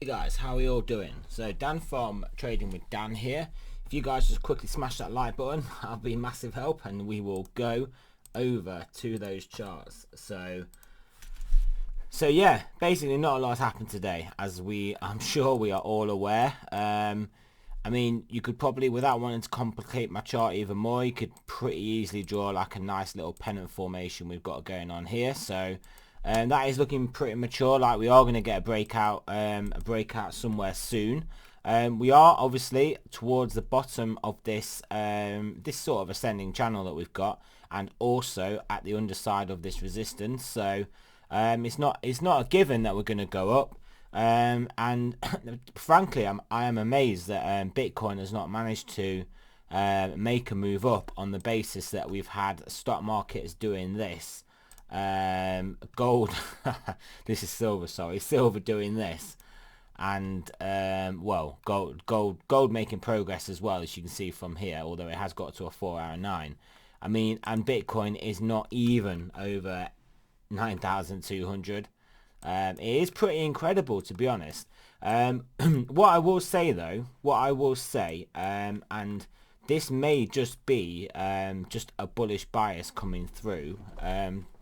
Hey guys, how are you all doing? So Dan from Trading with Dan here. If you guys just quickly smash that like button, I'll be massive help and we will go over to those charts. So yeah, basically not a lot has happened today, as I'm sure we are all aware. I mean, you could probably, without wanting to complicate my chart even more, you could pretty easily draw like a nice little pennant formation we've got going on here. So that is looking pretty mature, like we are going to get a breakout somewhere soon. We are obviously towards the bottom of this this sort of ascending channel that we've got, and also at the underside of this resistance. So it's not a given that we're going to go up. And frankly, I am amazed that Bitcoin has not managed to make a move up on the basis that we've had stock markets doing this. Gold, this is silver. Sorry, silver doing this, and well, gold making progress as well, as you can see from here. Although it has got to a 4-hour 9. I mean, and Bitcoin is not even over 9,200. It is pretty incredible, to be honest. What I will say though, and this may just be just a bullish bias coming through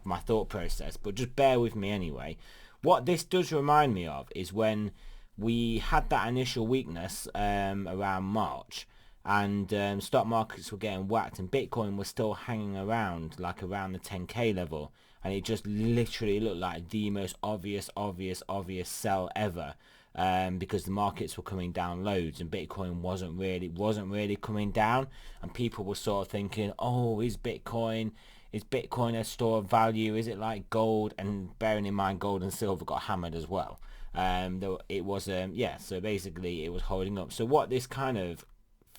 my thought process, but just bear with me anyway. What this does remind me of is when we had that initial weakness around March, and stock markets were getting whacked and Bitcoin was still hanging around like around the 10k level, and it just literally looked like the most obvious sell ever, because the markets were coming down loads and Bitcoin wasn't really coming down, and people were sort of thinking, oh, is Bitcoin a store of value? Is it like gold? And bearing in mind, gold and silver got hammered as well. It was yeah, so basically it was holding up. So what this kind of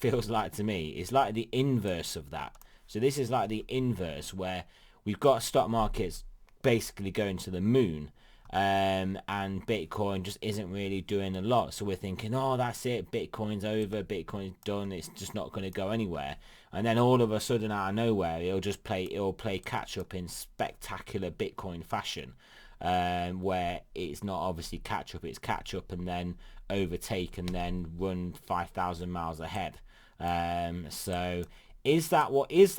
feels like to me is like the inverse of that. So this is like the inverse, where we've got stock markets basically going to the moon, and Bitcoin just isn't really doing a lot. So we're thinking, oh, that's it, Bitcoin's over, Bitcoin's done, it's just not going to go anywhere. And then all of a sudden, out of nowhere, it'll play catch up in spectacular Bitcoin fashion, where it's not obviously catch up, it's catch up and then overtake and then run 5,000 miles ahead. So is that what is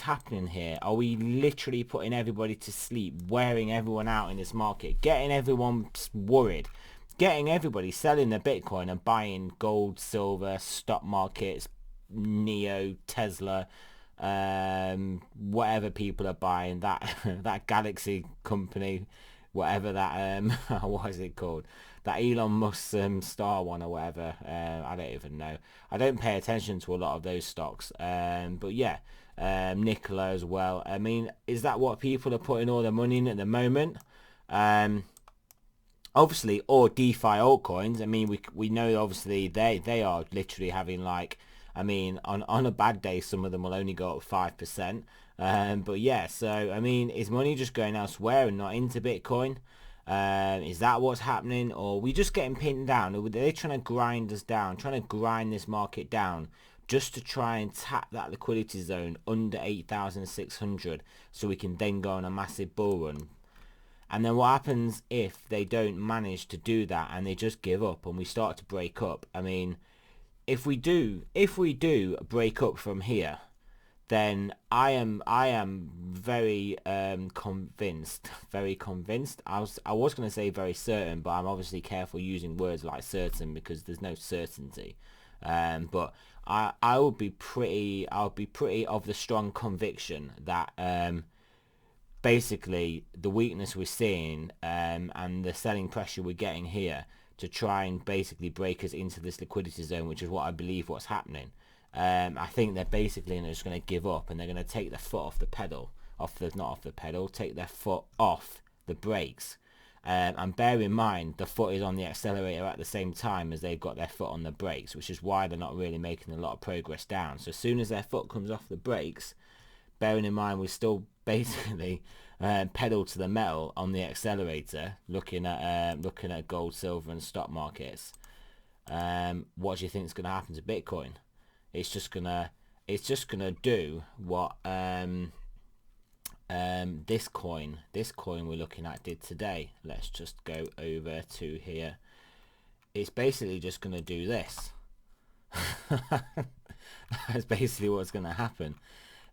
happening here? Are we literally putting everybody to sleep, wearing everyone out in this market, getting everyone worried, getting everybody selling their Bitcoin and buying gold, silver, stock markets, Neo, Tesla, whatever people are buying, that that Galaxy company, whatever that what is it called, that Elon Musk star one or whatever, I don't even know. I don't pay attention to a lot of those stocks, but yeah, Nikola as well. I mean, is that what people are putting all their money in at the moment? Obviously, or DeFi altcoins. I mean, we know obviously they are literally having, like, I mean, on a bad day some of them will only go up 5%. But yeah, so I mean, is money just going elsewhere and not into Bitcoin? Is that what's happening, or are we just getting pinned down? Are they trying to grind us down, trying to grind this market down just to try and tap that liquidity zone under 8,600 so we can then go on a massive bull run? And then what happens if they don't manage to do that and they just give up and we start to break up? I mean, if we do break up from here, then I am very convinced. I was going to say very certain, but I'm obviously careful using words like certain because there's no certainty. But I would be pretty of the strong conviction that basically the weakness we're seeing, and the selling pressure we're getting here to try and basically break us into this liquidity zone, which is what I believe what's happening. I think they're basically just going to give up and they're going to take their foot off the pedal, take their foot off the brakes. And bear in mind, the foot is on the accelerator at the same time as they've got their foot on the brakes, which is why they're not really making a lot of progress down. So as soon as their foot comes off the brakes, bearing in mind we're still basically pedal to the metal on the accelerator, looking at gold, silver, and stock markets. What do you think is going to happen to Bitcoin? It's just gonna do what this coin we're looking at did today. Let's just go over to here. it's basically just going to do this. That's basically what's going to happen.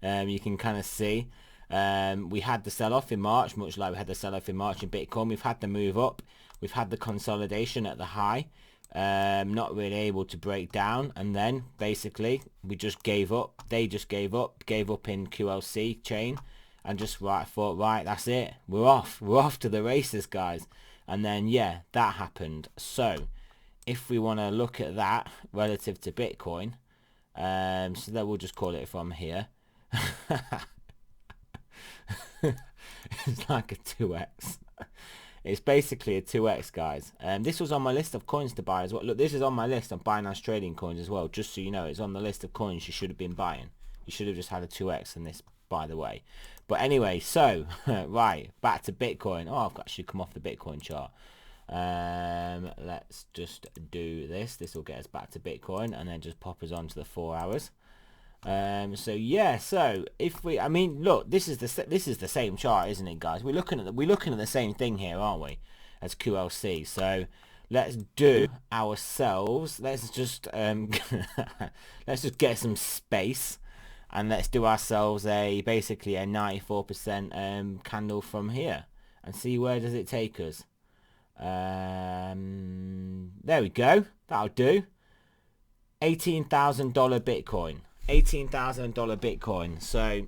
You can kind of see we had the sell-off in March, much like we had the sell-off in March in Bitcoin. We've had the move up, we've had the consolidation at the high, not really able to break down, and then basically we just gave up. They just gave up in QLC chain, and just thought, right, that's it, we're off to the races, guys. And then yeah, that happened. So if we want to look at that relative to Bitcoin, so that we'll just call it from here. It's like a 2x. It's basically a 2x, guys. This was on my list of coins to buy as well. Look, this is on my list of Binance trading coins as well, just so you know. It's on the list of coins you should have been buying. You should have just had a 2x in this, by the way. But anyway, so right, back to Bitcoin. Oh, I've actually come off the Bitcoin chart. Let's just do this. This will get us back to Bitcoin, and then just pop us on to the 4 hours. So yeah, so if we, I mean, look, this is the same chart, isn't it, guys? We're looking at the same thing here, aren't we, as QLC? So let's do ourselves. Let's just let's just get some space, and let's do ourselves basically a 94% candle from here, and see where does it take us. There we go. That'll do. $18,000 Bitcoin. $18,000 Bitcoin. So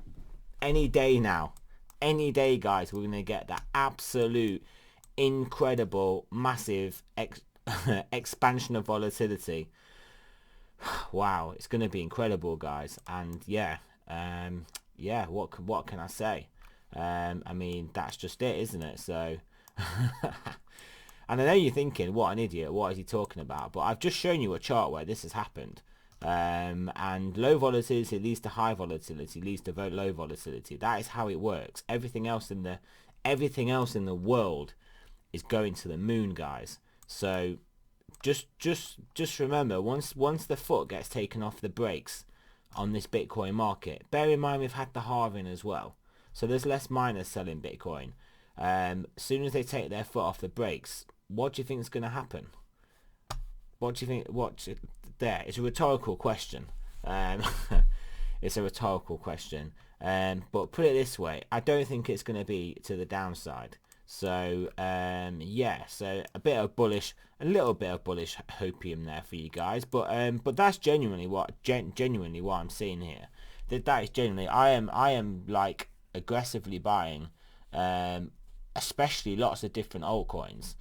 any day now, any day, guys, we're gonna get that absolute incredible massive expansion of volatility. Wow, it's gonna be incredible, guys. And yeah, yeah, what can I say? I mean, that's just it, isn't it? So and I know you're thinking, what an idiot, what is he talking about? But I've just shown you a chart where this has happened. And low volatility leads to high volatility, leads to low volatility. That is how it works. Everything else in the world is going to the moon, guys. So just remember, once the foot gets taken off the brakes on this Bitcoin market, bear in mind we've had the halving as well, so there's less miners selling Bitcoin. As soon as they take their foot off the brakes, what do you think is going to happen? What do you think? There, it's a rhetorical question. It's a rhetorical question. But put it this way, I don't think it's going to be to the downside. So yeah, so a little bit of bullish hopium there for you guys. But that's genuinely what I'm seeing here. That is genuinely, I am like aggressively buying, especially lots of different altcoins.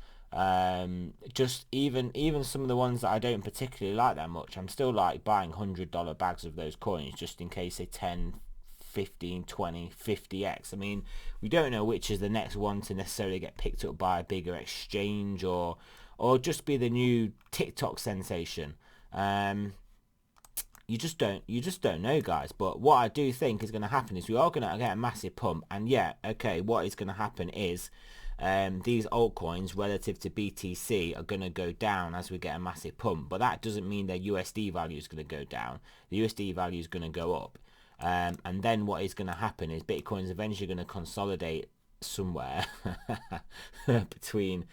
Just even some of the ones that I don't particularly like that much, I'm still like buying $100 bags of those coins just in case they 10, 15, 20, 50x. I mean, we don't know which is the next one to necessarily get picked up by a bigger exchange or just be the new TikTok sensation. You just don't know, guys. But what I do think is going to happen is we are going to get a massive pump, and yeah, okay, what is going to happen is these altcoins relative to BTC are going to go down as we get a massive pump, but that doesn't mean their USD value is going to go down. The USD value is going to go up, and then what is going to happen is Bitcoin is eventually going to consolidate somewhere between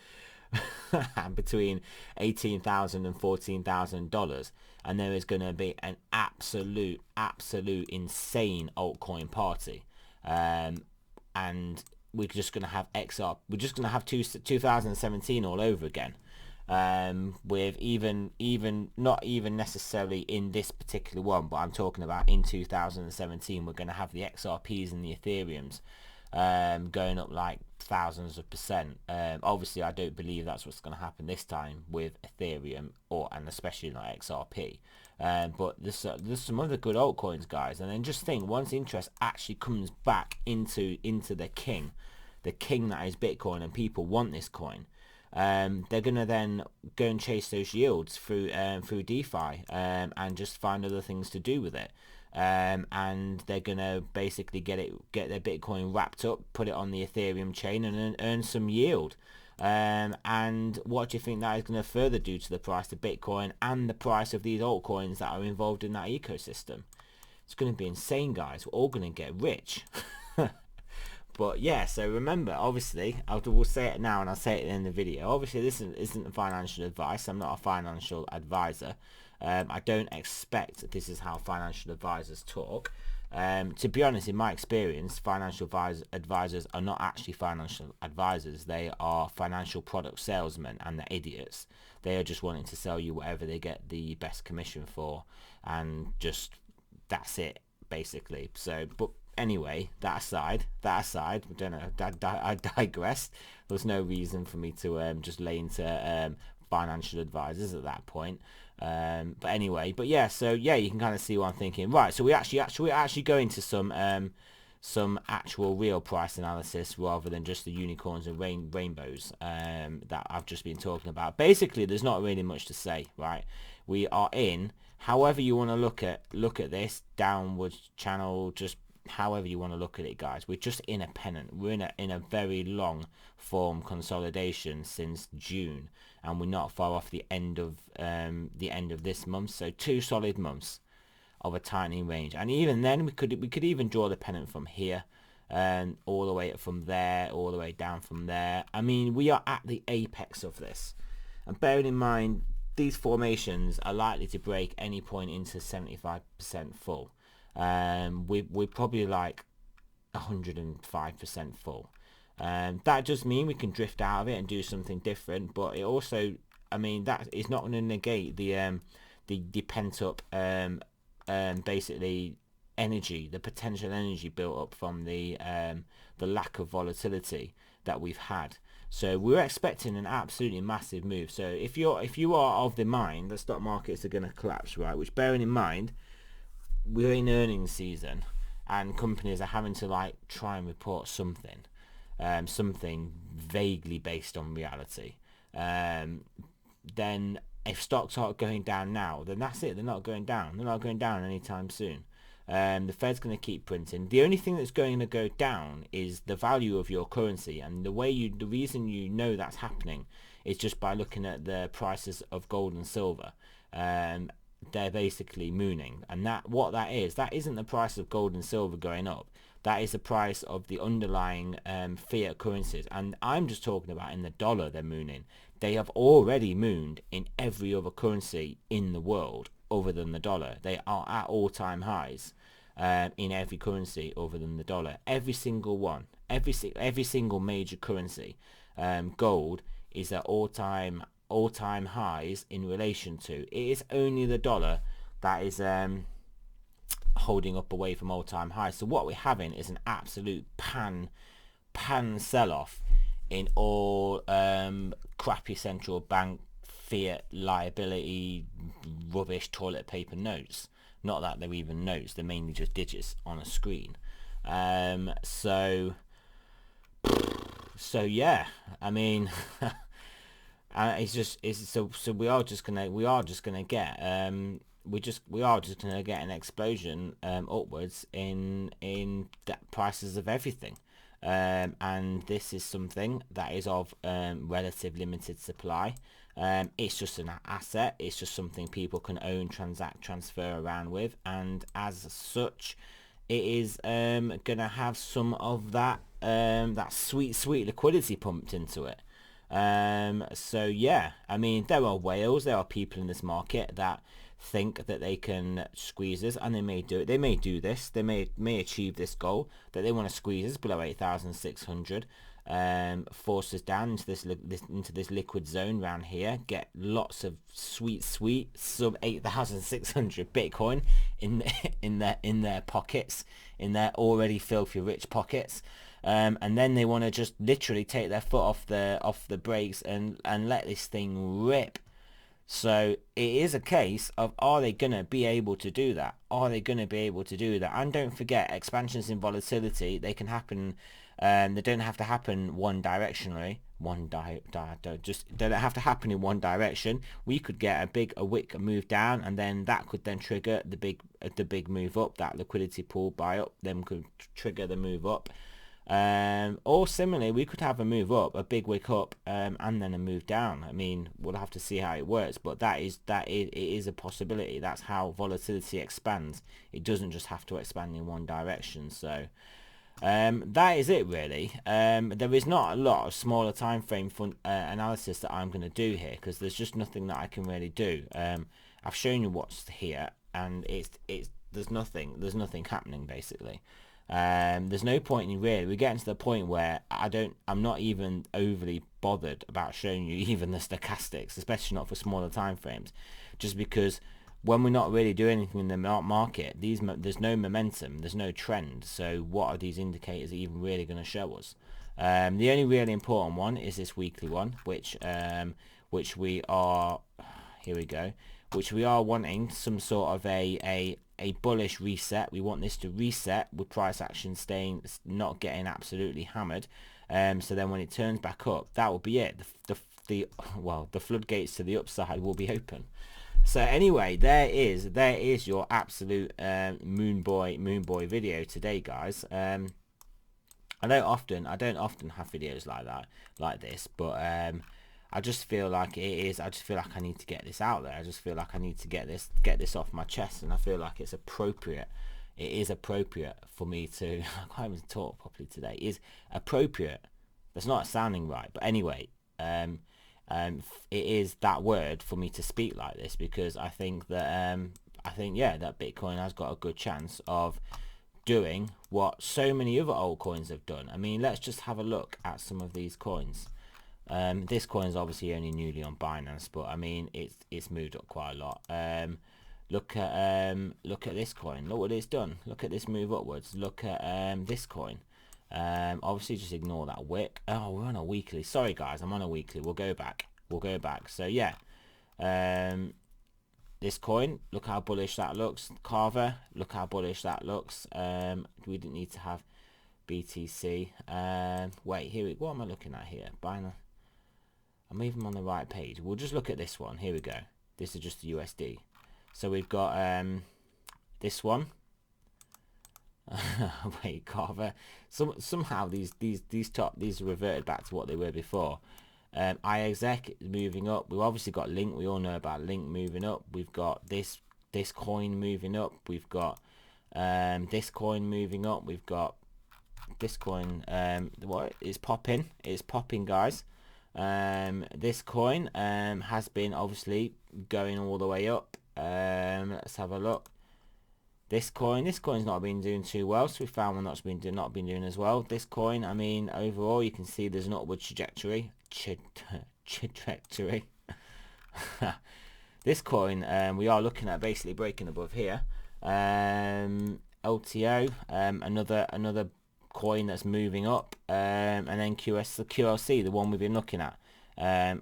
$18,000 and $14,000, and there is going to be an absolute insane altcoin party, and we're just going to have XR. We're just going to have 2017 all over again, with even not even necessarily in this particular one, but I'm talking about in 2017 we're going to have the XRPs and the Ethereums going up like thousands of percent. Obviously I don't believe that's what's going to happen this time with Ethereum and especially like XRP, but there's some other good altcoins, guys. And then just think, once interest actually comes back into the king that is Bitcoin, and people want this coin, they're gonna then go and chase those yields through DeFi, and just find other things to do with it, and they're gonna basically get their Bitcoin wrapped up, put it on the Ethereum chain, and then earn some yield. And what do you think that is going to further do to the price of Bitcoin and the price of these altcoins that are involved in that ecosystem? It's going to be insane, guys. We're all going to get rich. But yeah, so remember, obviously, we'll say it now and I'll say it in the video. Obviously, this isn't financial advice. I'm not a financial advisor. I don't expect this is how financial advisors talk. To be honest, in my experience, financial advisors are not actually financial advisors. They are financial product salesmen, and they're idiots. They are just wanting to sell you whatever they get the best commission for, and just that's it, basically. So, but anyway, that aside, I don't know, I digressed. There was no reason for me to just lay into financial advisors at that point. But anyway, but yeah, so yeah, you can kind of see what I'm thinking. Right, so we're actually going to some actual real price analysis rather than just the unicorns and rainbows that I've just been talking about. Basically, there's not really much to say, right? We are in, however you want to look at this downwards channel, just however you want to look at it, guys. We're just in a pennant. We're in a very long form consolidation since June, and we're not far off the end of this month. So 2 solid months of a tightening range, and even then we could even draw the pennant from here and all the way up from there, all the way down from there. I mean, we are at the apex of this, and bearing in mind these formations are likely to break any point into 75% full. We're probably like 105% full. That does mean we can drift out of it and do something different, but it also, I mean, that is not going to negate the pent up basically energy, the potential energy built up from the lack of volatility that we've had. So we're expecting an absolutely massive move. So if you are of the mind that stock markets are going to collapse, right, which bearing in mind we're in earnings season and companies are having to like try and report something vaguely based on reality, then if stocks aren't going down now, then that's it. They're not going down. They're not going down anytime soon. The Fed's going to keep printing. The only thing that's going to go down is the value of your currency, and the reason you know that's happening is just by looking at the prices of gold and silver. They're basically mooning, and what that isn't the price of gold and silver going up. That is the price of the underlying fiat currencies, and I'm just talking about in the dollar. They're mooning. They have already mooned in every other currency in the world other than the dollar. They are at all-time highs in every currency other than the dollar. Every single one, every single major currency. Gold is at all-time highs in relation to. It is only the dollar that is holding up away from all-time highs. So what we're having is an absolute pan sell-off in all crappy central bank fiat liability rubbish toilet paper notes. Not that they're even notes, they're mainly just digits on a screen. So yeah, I mean so we are just gonna get an explosion upwards in the prices of everything. And this is something that is of relative limited supply. It's just an asset. It's just something people can own, transact, transfer around with, and as such, it is gonna have some of that sweet liquidity pumped into it. So yeah, I mean, there are whales. There are people in this market that think that they can squeeze us, and they may do it. They may do this. They may achieve this goal that they want to squeeze us below 8,600, force us down into this liquid zone around here. Get lots of sweet sub 8,600 Bitcoin in their pockets, in their already filthy rich pockets. And then they want to just literally take their foot off the brakes and let this thing rip. So it is a case of, are they going to be able to do that? Are they going to be able to do that? And don't forget, expansions in volatility, they can happen. They don't have to happen one directionally. They don't have to happen in one direction. We could get a wick move down, and then that could then trigger the big move up. That liquidity pool buy up then could trigger the move up. Or similarly, we could have a move up, a big wick up, and then a move down. I mean, we'll have to see how it works, but it is a possibility. That's how volatility expands. It doesn't just have to expand in one direction. So That is it really. There is not a lot of smaller time frame analysis that I'm going to do here, because there's just nothing that I can really do. I've shown you what's here, and there's nothing happening basically. There's no point in really. We're getting to the point where I'm not even overly bothered about showing you even the stochastics, especially not for smaller time frames, just because when we're not really doing anything in the market, there's no momentum, there's no trend. So what are these indicators even really going to show us? The only really important one is this weekly one, which we are, here we go, which we are wanting some sort of a bullish reset. We want this to reset with price action not getting absolutely hammered. So then when it turns back up, that will be it. The floodgates to the upside will be open. So anyway, there is your absolute moon boy video today, guys. I don't often have videos like this, but I just feel like I just feel like I need to get this out there. I just feel like I need to get this off my chest, and I feel like it's appropriate. It is appropriate for me to I can't even talk properly today. It is appropriate. That's not sounding right, but anyway, it is that word for me to speak like this, because I think that that Bitcoin has got a good chance of doing what so many other altcoins have done. I mean, let's just have a look at some of these coins. This coin is obviously only newly on Binance, but I mean it's moved up quite a lot. Look at this coin. Look what it's done. Look at this move upwards. Look at this coin. Obviously just ignore that wick. Oh, we're on a weekly. Sorry guys, I'm on a weekly. We'll go back. So yeah, this coin, look how bullish that looks. Carver, look how bullish that looks. We didn't need to have BTC. Wait, what am I looking at here? Binance. I'm even on the right page. We'll just look at this one. Here we go. This is just the USD. So we've got this one. Wait, Carver. Somehow these reverted back to what they were before. iExec moving up. We've obviously got Link. We all know about Link moving up. We've got this coin moving up. We've got this coin moving up. We've got this coin. What is popping? It's popping, guys. This coin has been obviously going all the way up. Let's have a look. This coin's not been doing too well, so we found one that's not been doing as well. This coin, I mean, overall you can see there's an upward trajectory. This coin, we are looking at basically breaking above here. LTO, another coin that's moving up, and then QLC, the one we've been looking at,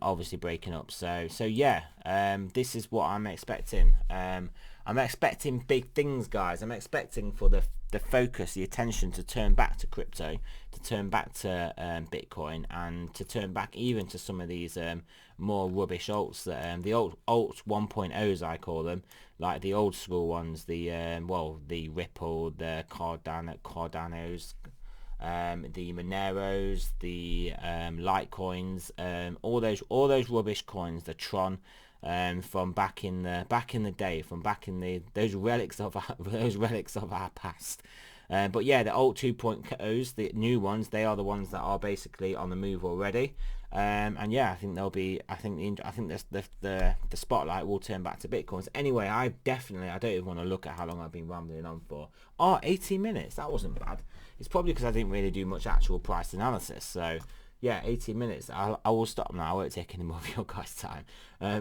obviously breaking up. So yeah, this is what I'm expecting. I'm expecting big things, guys. I'm expecting for the focus, the attention to turn back to crypto, to turn back to Bitcoin, and to turn back even to some of these more rubbish alts, that the old alt 1.0s I call them, like the old school ones, the Ripple, the Cardanos, the Moneros, the Litecoins, all those rubbish coins, the Tron, from back in the day, from those relics of our past. But yeah, the alt 2.0s, the new ones, they are the ones that are basically on the move already. And yeah, I think the spotlight will turn back to Bitcoins. Anyway, I don't even want to look at how long I've been rambling on for. 18 minutes. That wasn't bad. It's probably because I didn't really do much actual price analysis. So yeah, 18 minutes. I will stop now. I won't take any more of your guys' time.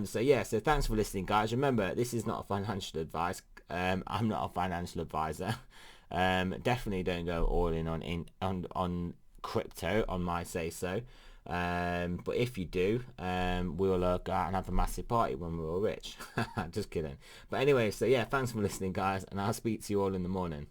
So yeah, so thanks for listening, guys. Remember, this is not a financial advice. I'm not a financial advisor. Definitely don't go all in on crypto on my say so. But if you do, we'll go out and have a massive party when we're all rich. Just kidding. But anyway, so yeah, thanks for listening, guys, and I'll speak to you all in the morning.